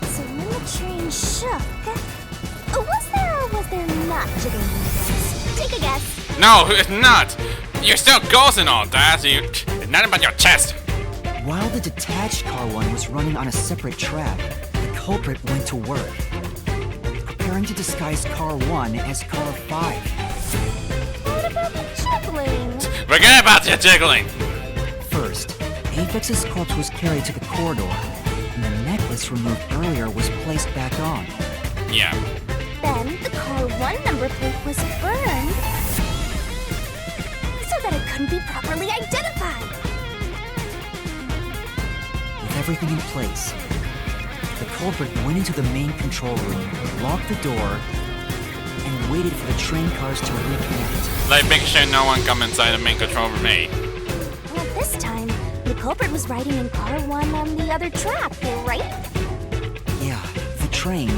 So when the train shook, was there or was there not jiggling in the guess? Take a guess. No, it's not. You're still ghosts and all that. It's not about your chest. While the detached car 1 was running on a separate track, the culprit went to work, preparing to disguise car 1 as car 5. What about the jiggling? Forget about your jiggling. First, Aphex's corpse was carried to the corridor, and the necklace removed earlier was placed back on. Yeah. Then the car 1 number plate was burned so that it couldn't be properly identified. With everything in place, the culprit went into the main control room, locked the door, and waited for the train cars to reconnect. Like making sure no one come inside the main control room, eh? Well, this time, the culprit was riding in car 1 on the other track, right? Yeah, the train,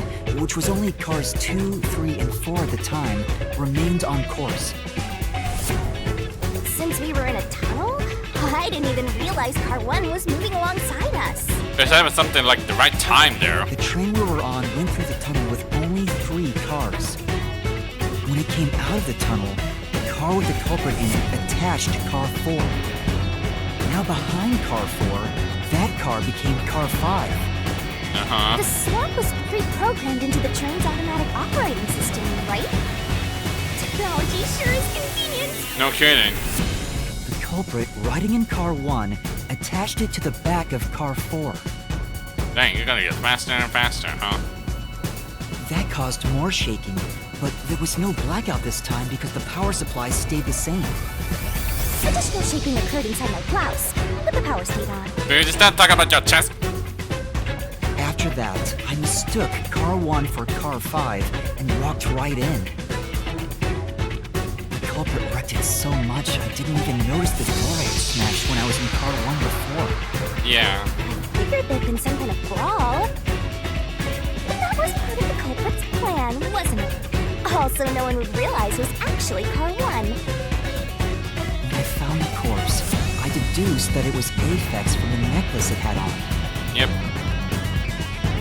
which was only cars 2, 3, and 4 at the time, remained on course. Since we were in a tunnel, I didn't even realize car 1 was moving alongside us. There's having something like the right time there. The train we were on went through the came out of the tunnel, the car with the culprit in it attached to car 4. Now behind car 4, that car became car 5. Uh-huh. The swap was pre-programmed into the train's automatic operating system, right? Technology sure is convenient. No kidding. The culprit, riding in car 1, attached it to the back of car 4. Dang, you're gonna get faster and faster, huh? That caused more shaking, but there was no blackout this time because the power supply stayed the same. Additional shaking occurred inside my blouse, but the power stayed on. Dude, just not talk about your chest. After that, I mistook car 1 for car 5 and walked right in. The culprit wrecked it so much I didn't even notice the door I had smashed when I was in car 1 before. Yeah. I figured there'd been some kind of brawl. But that was part of the culprit's plan, wasn't it? Also, no one would realize it was actually car 1. When I found the corpse, I deduced that it was Aphex from the necklace it had on. Yep.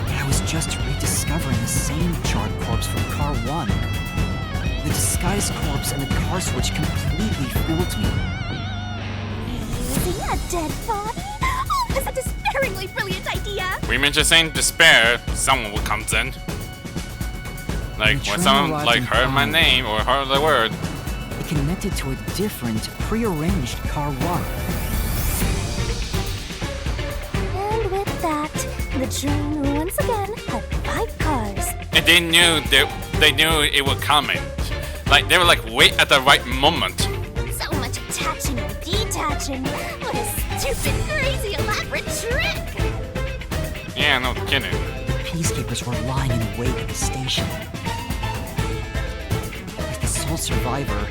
But I was just rediscovering the same charred corpse from car 1. The disguised corpse and the car switch completely fooled me. Using a dead body? Oh, that's a despairingly brilliant idea! We mentioned saying despair, someone will comes in. Like, when train someone, arrived like, in heard my time. name or heard the word. It connected to a different, prearranged car 1. And with that, the train once again had 5 cars. And they knew it was coming. Like, they were like, wait at the right moment. So much attaching and detaching. What a stupid, crazy, elaborate trick! Yeah, no kidding. The peacekeepers were lying in wait at the station. As the sole survivor,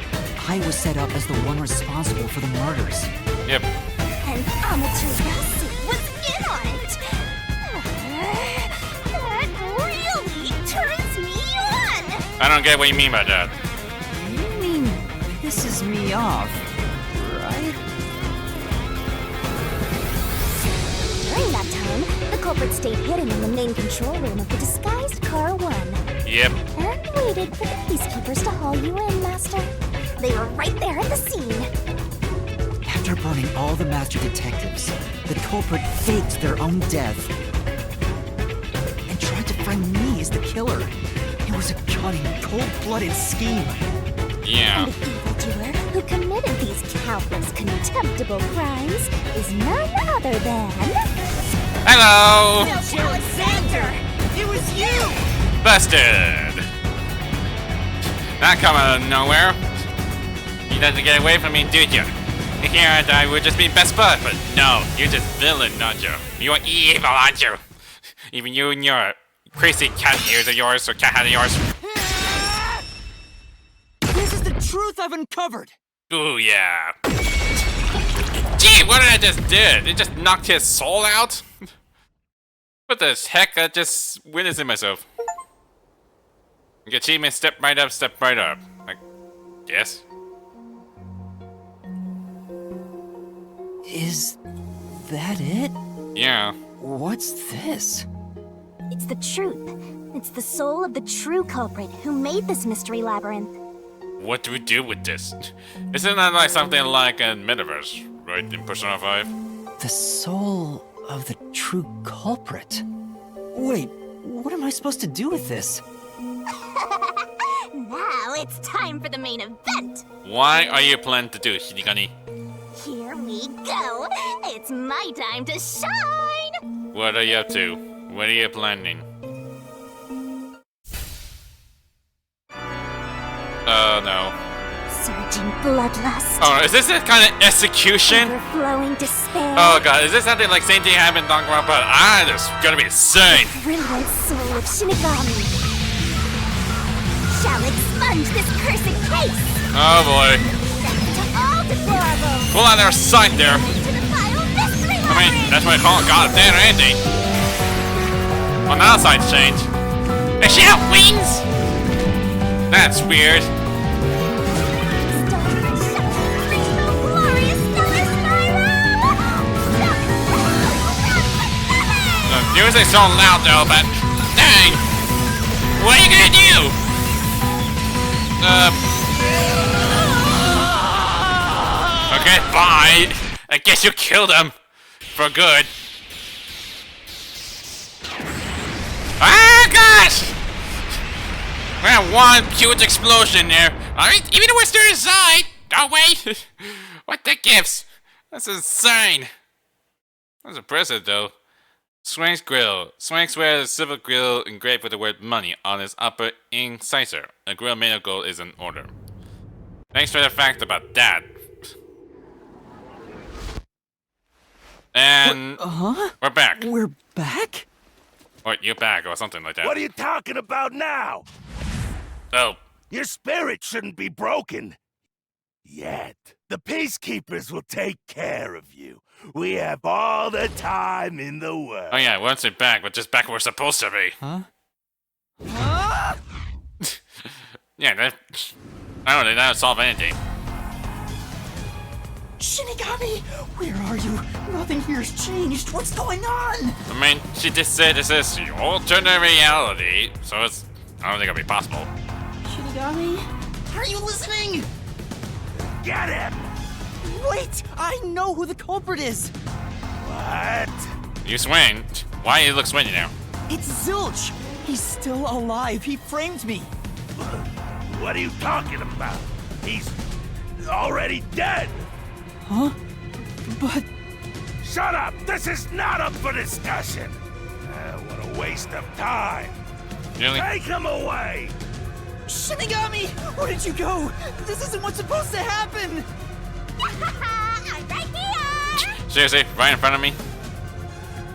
I was set up as the one responsible for the murders. Yep. And amateur Yassi was in on it! That really turns me on! I don't get what you mean by that. You mean pisses me off, right? During that time, the culprit stayed hidden in the main control room of the disguised car 1. Yep. And waited for the peacekeepers to haul you in, Master. They were right there at the scene. After burning all the master detectives, the culprit faked their own death and tried to frame me as the killer. It was a cunning, cold-blooded scheme. Yeah. And the evildoer who committed these countless contemptible crimes is none other than... Hello! Alexander! It was you! Busted! Not coming out of nowhere. You tried to get away from me, did you? Here and I would just be best buds, but no, you're just villain, aren't you? You're evil, aren't you? Even you and your crazy cat ears of yours, or cat hat of yours. This is the truth I've uncovered! Ooh, yeah. Gee, what did I just did? It just knocked his soul out? What the heck? I just witnessed myself. Achievement, step right up, step right up. I guess. Is that it? Yeah. What's this? It's the truth. It's the soul of the true culprit who made this mystery labyrinth. What do we do with this? Isn't that like something like a metaverse, right? In Persona 5? The soul of the true culprit. Wait, what am I supposed to do with this? Now it's time for the main event. Why are you planning to do, Shinigami? Here we go. It's my time to shine. What are you up to? What are you planning? Oh no. Surging bloodlust. Oh, is this a kind of execution? Overflowing despair. Oh god, is this something like same thing happened talking about? But this is gonna be insane. Brilliant soul of Shinigami shall expunge this cursed case. Oh boy. To all deplorables. Pull out their sight there. To the final mystery I mean, that's what I call it. God damn, Andy. On the outside change. Does she have wings? That's weird. The music's so loud though, but dang! What are you gonna do? Okay, bye. I guess you killed him for good. Ah, gosh! We had one huge explosion there. Alright, even though we're still inside. Oh, wait. What the gifts? That's insane. That's impressive, though. Swank's grill. Swank wears a silver grill engraved with the word money on its upper incisor. A grill made of gold is in order. Thanks for the fact about that. And we're back. We're back? Or you're back, or something like that. What are you talking about now? Oh, Your spirit shouldn't be broken. Yet. The peacekeepers will take care of you. We have all the time in the world. oh yeah, once we're back, but just back where we're supposed to be. Huh? Yeah, that. I don't know, that would solve anything. Shinigami, where are you? Nothing here's changed. What's going on? I mean, she just said this is your alternate reality, so it's. I don't think it'll be possible. Shinigami, are you listening? Get him! Wait, I know who the culprit is. What? You swing. Why do you look swingy now? It's Zilch. He's still alive. He framed me. What are you talking about? He's already dead. Huh? But Shut up! This is not up for discussion. What a waste of time. Really? Take him away. Shinigami, where did you go? This isn't what's supposed to happen. I'm right here! Seriously, right in front of me?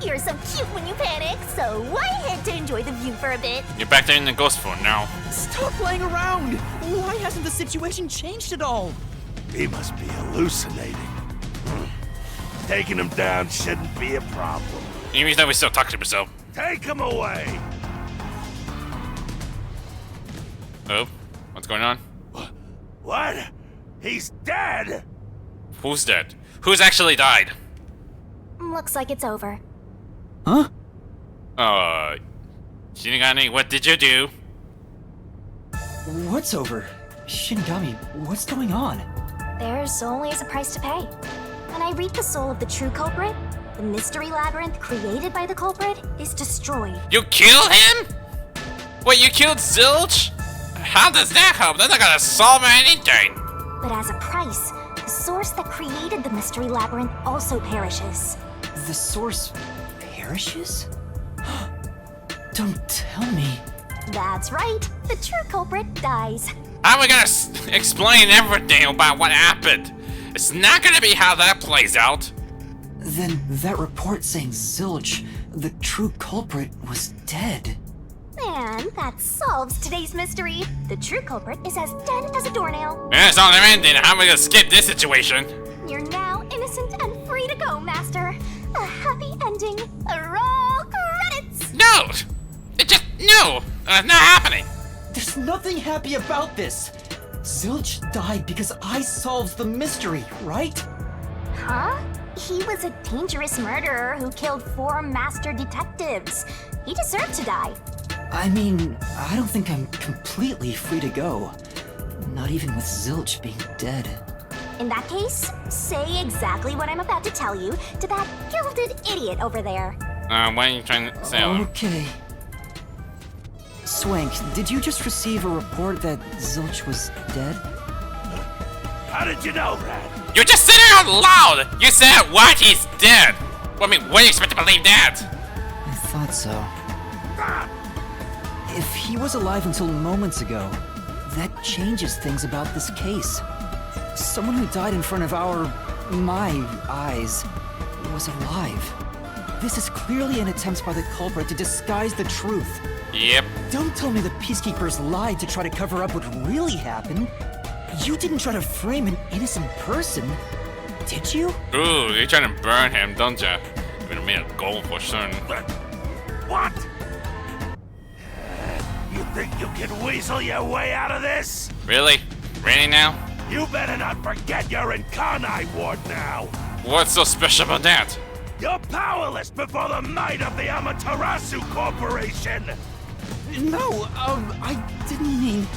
You're so cute when you panic, so I had to enjoy the view for a bit. You're back there in the ghost form now. Stop playing around. Why hasn't the situation changed at all? He must be hallucinating. Taking him down shouldn't be a problem. You mean that we still talk to yourself? Take him away. Oh, what's going on? What? He's dead. Who's dead? Who's actually died? Looks like it's over. Huh? Shinigami, what did you do? What's over? Shinigami, what's going on? There's always a price to pay. When I reap the soul of the true culprit, the Mystery Labyrinth created by the culprit is destroyed. You killed him? Wait, you killed Zilch? How does that help? That's not gonna solve anything. But as a price, the source that created the Mystery Labyrinth also perishes. The source perishes? Don't tell me. That's right, the true culprit dies. How are we gonna explain everything about what happened? It's not gonna be how that plays out. Then that report saying Zilch, the true culprit, was dead. And that solves today's mystery. The true culprit is as dead as a doornail. It's not ending. How am I gonna skip this situation? You're now innocent and free to go, Master. A happy ending. Roll credits! No! It just, no! It's not happening. There's nothing happy about this. Zilch died because I solved the mystery, right? Huh? He was a dangerous murderer who killed 4 master detectives. He deserved to die. I mean, I don't think I'm completely free to go. Not even with Zilch being dead. In that case, say exactly what I'm about to tell you to that gilded idiot over there. What are you trying to say? Okay. Swank, did you just receive a report that Zilch was dead? How did you know that? You just said it out loud! You said what? He's dead! Well, I mean, what do you expect to believe that? I thought so. If he was alive until moments ago, that changes things about this case. Someone who died in front of my eyes, was alive. This is clearly an attempt by the culprit to disguise the truth. Yep. Don't tell me the peacekeepers lied to try to cover up what really happened. You didn't try to frame an innocent person, did you? Ooh, you're trying to burn him, don't ya? You're gonna make a goal for certain. What? You think you can weasel your way out of this? Really? Really now? You better not forget you're in Kanai Ward now. What's so special about that? You're powerless before the might of the Amaterasu Corporation. No, I didn't mean...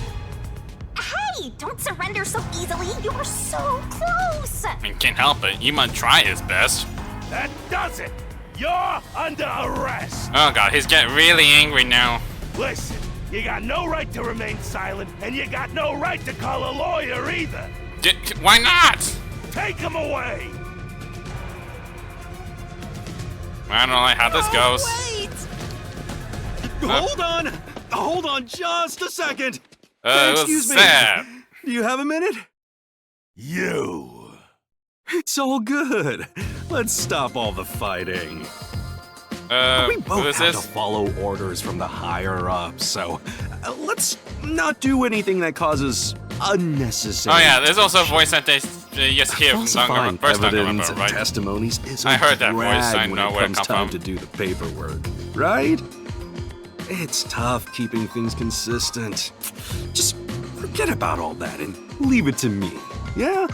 Hey! Hey, don't surrender so easily. You were so close. I mean, can't help it. Yuma tried his best. That does it! You're under arrest! Oh god, he's getting really angry now. Listen, you got no right to remain silent, and you got no right to call a lawyer either! Why not? Take him away! I don't know how this goes. Hold on just a second. Excuse me. Sad. Do you have a minute? You! It's all good. Let's stop all the fighting. We who both is have this? to follow orders from the higher ups, so let's not do anything that causes unnecessary. Oh yeah, there's also a voice that they just hear from Falsifying first evidence and right? testimonies is I a heard that drag voice, I when know it where it comes come time from. to do the paperwork, right? It's tough keeping things consistent. Just forget about all that and leave it to me, yeah?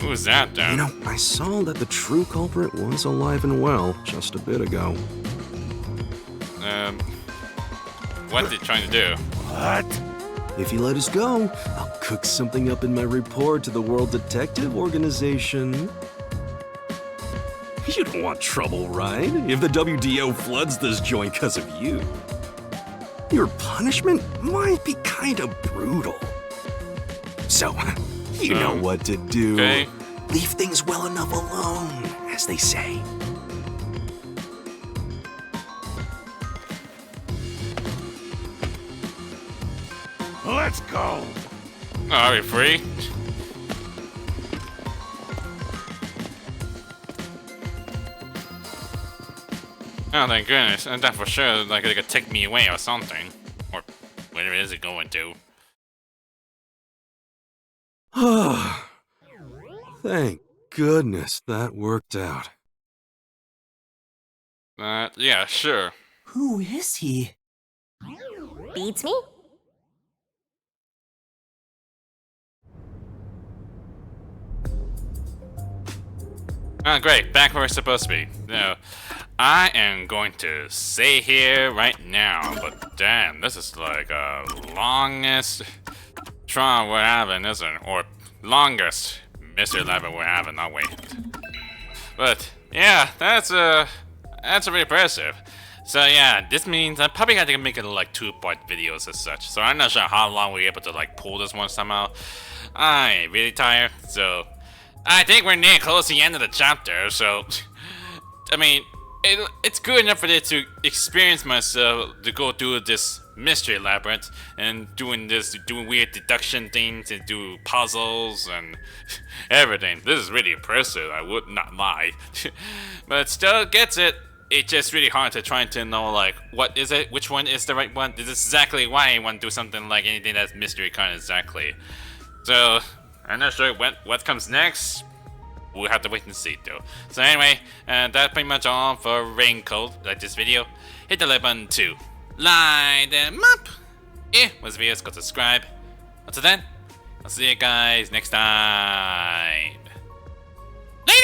Who's that then? You know, I saw that the true culprit was alive and well just a bit ago. What are they trying to do? What? If you let us go, I'll cook something up in my report to the World Detective Organization. You don't want trouble, right? If the WDO floods this joint because of you. Your punishment might be kind of brutal. So, you know what to do. Okay. Leave things well enough alone, as they say. Let's go! Oh, are we free? Oh, thank goodness. And that for sure, like, they could take me away or something. Or whatever it is it going to. Thank goodness that worked out. Yeah, sure. Who is he? Beats me? Oh, great. Back where we're supposed to be. No, I am going to stay here right now, but damn, this is like longest trial we're having, isn't it? Or longest Mystery Labyrinth we're having, I'll wait. But yeah, that's really impressive. So yeah, this means I probably had to make it like 2-part videos as such. So I'm not sure how long we're able to like pull this one somehow. I'm really tired, so I think we're near close to the end of the chapter, so I mean, it's good enough for it to experience myself to go through this Mystery Labyrinth and doing weird deduction things and do puzzles and everything. This is really impressive, I would not lie. But still gets it. It's just really hard to try to know, like, what is it? Which one is the right one? This is exactly why I want to do something like anything that's mystery kind of exactly. So, I'm not sure what comes next. We'll have to wait and see, though. So anyway, that's pretty much all for Raincoat, like this video. Hit the like button to light them up. If it was videos, go subscribe. Until then, I'll see you guys next time. Later!